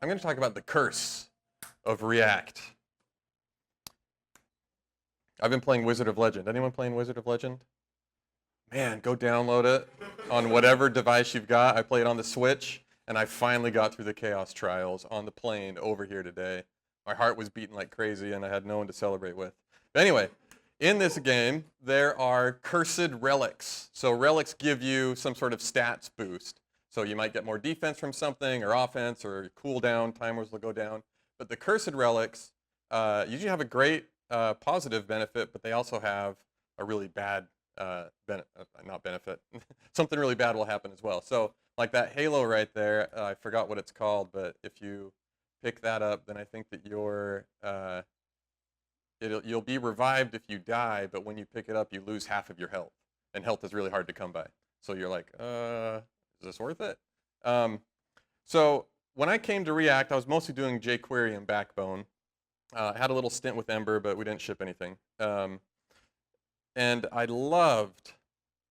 I'm going to talk about the curse of React. I've been playing Wizard of Legend. Anyone playing Wizard of Legend? Man, go download it on whatever device you've got. I played on the Switch, and I finally got through the Chaos Trials on the plane over here today. My heart was beating like crazy, and I had no one to celebrate with. But anyway, in this game, there are cursed relics. So relics give you some sort of stats boost. So you might get more defense from something, or offense, or cooldown, timers will go down. But the cursed relics usually have a great positive benefit, but they also have a really bad not benefit. Something really bad will happen as well. So like that halo right there, I forgot what it's called, but if you pick that up, then I think that you'll be revived if you die, but when you pick it up, you lose half of your health. And health is really hard to come by. So you're like, is this worth it? So when I came to React, I was mostly doing jQuery and Backbone. I had a little stint with Ember, but we didn't ship anything. And I loved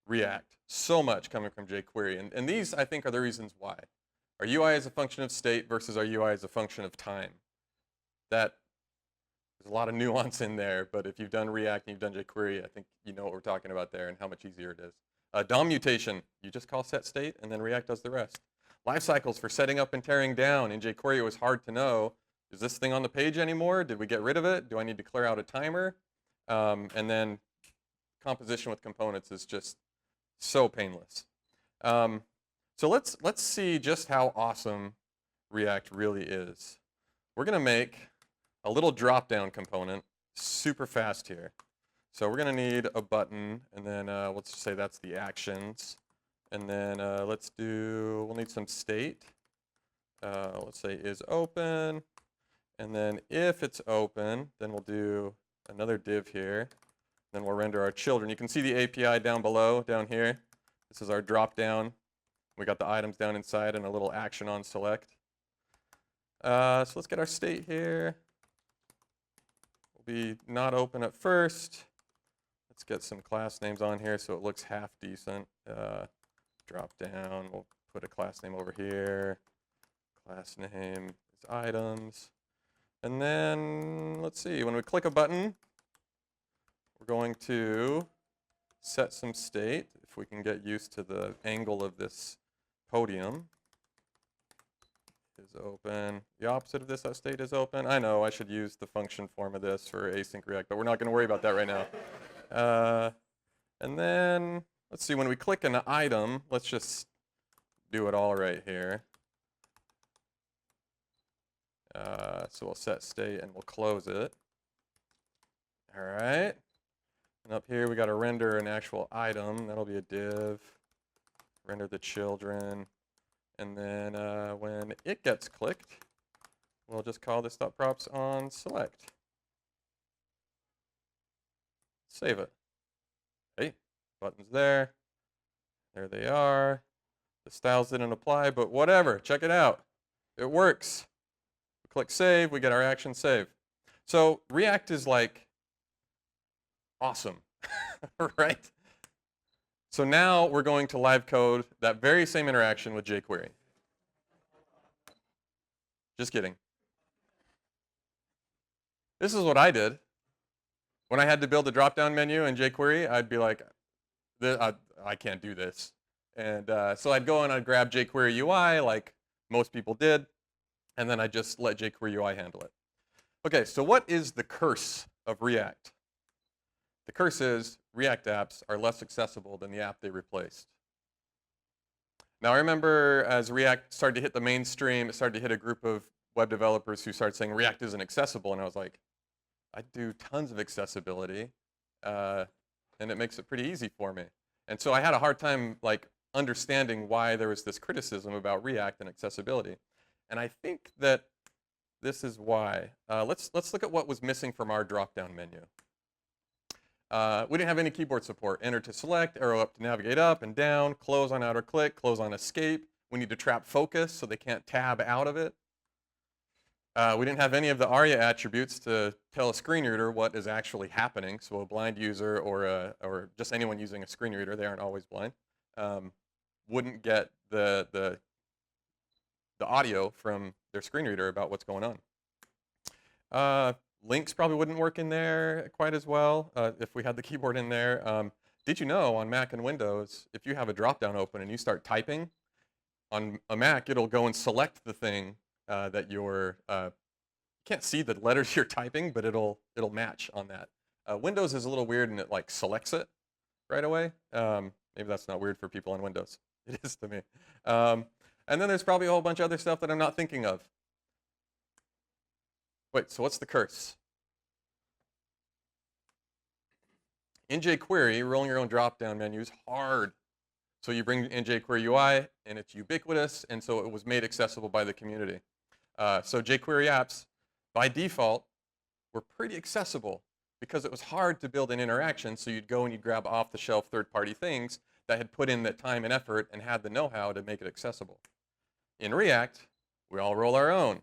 React so much coming from jQuery. And these, I think, are the reasons why. Our UI is a function of state versus our UI is a function of time. There's a lot of nuance in there, but if you've done React and you've done jQuery, I think you know what we're talking about there and how much easier it is. DOM mutation, you just call set state, and then React does the rest. Life cycles for setting up and tearing down. In jQuery, it was hard to know, is this thing on the page anymore? Did we get rid of it? Do I need to clear out a timer? And then composition with components is just so painless. So let's see just how awesome React really is. We're going to make a little drop-down component super fast here. So we're going to need a button, and then let's say that's the actions. And then we'll need some state. Let's say is open. And then if it's open, then we'll do another div here. Then we'll render our children. You can see the API down below, down here. This is our drop-down. We got the items down inside and a little action on select. So let's get our state here. We'll be not open at first. Let's get some class names on here so it looks half decent. Drop-down, we'll put a class name over here. Class name is items. And then, let's see, when we click a button, we're going to set some state, if we can get used to the angle of this podium. Is open. The opposite of this state is open. I know I should use the function form of this for async React, but we're not going to worry about that right now. And then, let's see, when we click an item, let's just do it all right here. So we'll set state and we'll close it. All right. And up here, we got to render an actual item. That'll be a div. Render the children. And then when it gets clicked, we'll just call this .props on select. Save it. Okay, button's there. There they are. The styles didn't apply, but whatever. Check it out. It works. We click save. We get our action save. So React is like awesome, right? So now we're going to live code that very same interaction with jQuery. Just kidding. This is what I did. When I had to build a drop-down menu in jQuery, I'd be like, I can't do this. And so I'd go and I'd grab jQuery UI like most people did, and then I'd just let jQuery UI handle it. Okay, so what is the curse of React? The curse is React apps are less accessible than the app they replaced. Now, I remember as React started to hit the mainstream, it started to hit a group of web developers who started saying React isn't accessible, and I was like, I do tons of accessibility, and it makes it pretty easy for me. And so I had a hard time like understanding why there was this criticism about React and accessibility. And I think that this is why. Let's look at what was missing from our drop-down menu. We didn't have any keyboard support. Enter to select, arrow up to navigate up and down, close on outer click, close on escape. We need to trap focus so they can't tab out of it. We didn't have any of the ARIA attributes to tell a screen reader what is actually happening. So a blind user or just anyone using a screen reader, they aren't always blind, wouldn't get the audio from their screen reader about what's going on. Links probably wouldn't work in there quite as well if we had the keyboard in there. Did you know on Mac and Windows, if you have a dropdown open and you start typing, on a Mac it'll go and select the thing that you're, you can't see the letters you're typing, but it'll match on that. Windows is a little weird and it like selects it right away. Maybe that's not weird for people on Windows. It is to me. And then there's probably a whole bunch of other stuff that I'm not thinking of. Wait, so what's the curse? In jQuery, rolling your own drop-down menu is hard. So you bring in jQuery UI, and it's ubiquitous, and so it was made accessible by the community. So jQuery apps, by default, were pretty accessible because it was hard to build an interaction, so you'd go and you'd grab off-the-shelf third-party things that had put in the time and effort and had the know-how to make it accessible. In React, we all roll our own.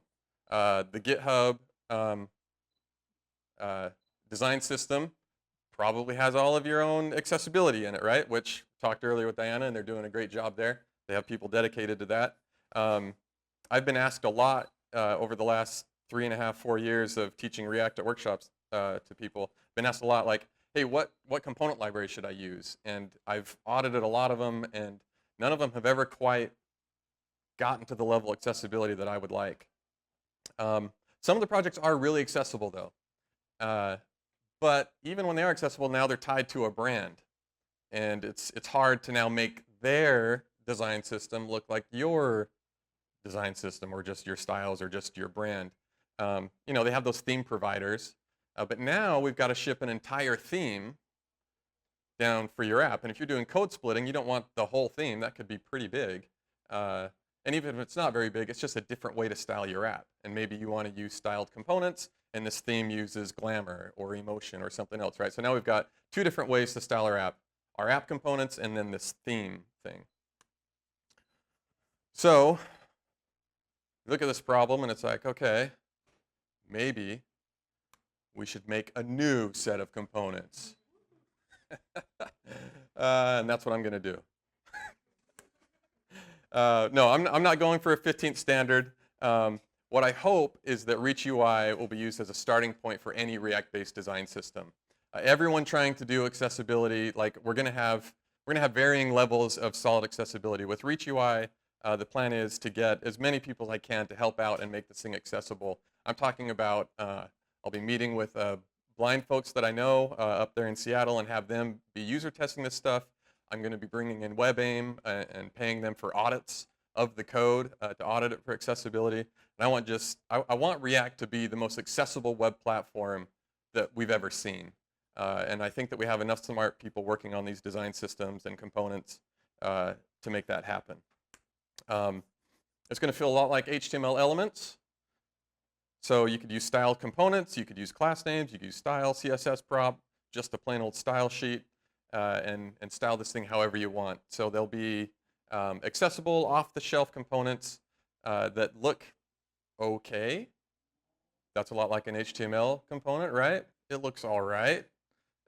The GitHub design system probably has all of your own accessibility in it, right? Which talked earlier with Diana, and they're doing a great job there. They have people dedicated to that. I've been asked a lot over the last 3.5, 4 years of teaching React at workshops to people. Been asked a lot like, hey, what component library should I use? And I've audited a lot of them, and none of them have ever quite gotten to the level of accessibility that I would like. Some of the projects are really accessible, though. But even when they are accessible, now they're tied to a brand. And it's hard to now make their design system look like your design system or just your styles or just your brand. You know, they have those theme providers. But now we've got to ship an entire theme down for your app. And if you're doing code splitting, you don't want the whole theme. That could be pretty big. And even if it's not very big, it's just a different way to style your app. And maybe you want to use styled components, and this theme uses glamour or emotion or something else, right? So now we've got 2 different ways to style our app components, and then this theme thing. So look at this problem, and it's like, okay, maybe we should make a new set of components. And that's what I'm going to do. No, I'm not going for a 15th standard. What I hope is that Reach UI will be used as a starting point for any React-based design system. Everyone trying to do accessibility, like we're going to have varying levels of solid accessibility. With Reach UI, the plan is to get as many people as I can to help out and make this thing accessible. I'm talking about I'll be meeting with blind folks that I know up there in Seattle and have them be user testing this stuff. I'm going to be bringing in WebAIM and paying them for audits of the code to audit it for accessibility. And I want React to be the most accessible web platform that we've ever seen. And I think that we have enough smart people working on these design systems and components to make that happen. It's going to feel a lot like HTML elements. So you could use styled components, you could use class names, you could use style, CSS prop, just a plain old style sheet, and style this thing however you want. So there'll be accessible off-the-shelf components that look okay. That's a lot like an HTML component, right? It looks all right.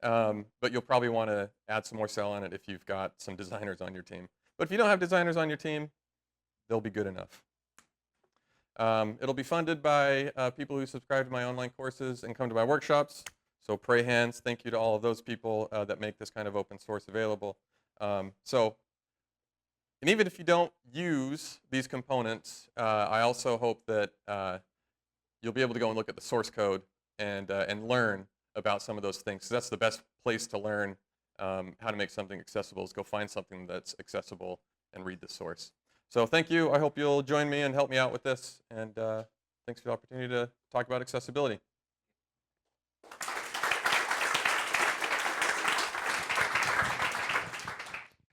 But you'll probably want to add some more cell on it if you've got some designers on your team. But if you don't have designers on your team, they'll be good enough. It'll be funded by people who subscribe to my online courses and come to my workshops. So pray hands, thank you to all of those people that make this kind of open source available. And even if you don't use these components, I also hope that you'll be able to go and look at the source code and learn about some of those things. So that's the best place to learn how to make something accessible, is go find something that's accessible and read the source. So thank you. I hope you'll join me and help me out with this. And thanks for the opportunity to talk about accessibility.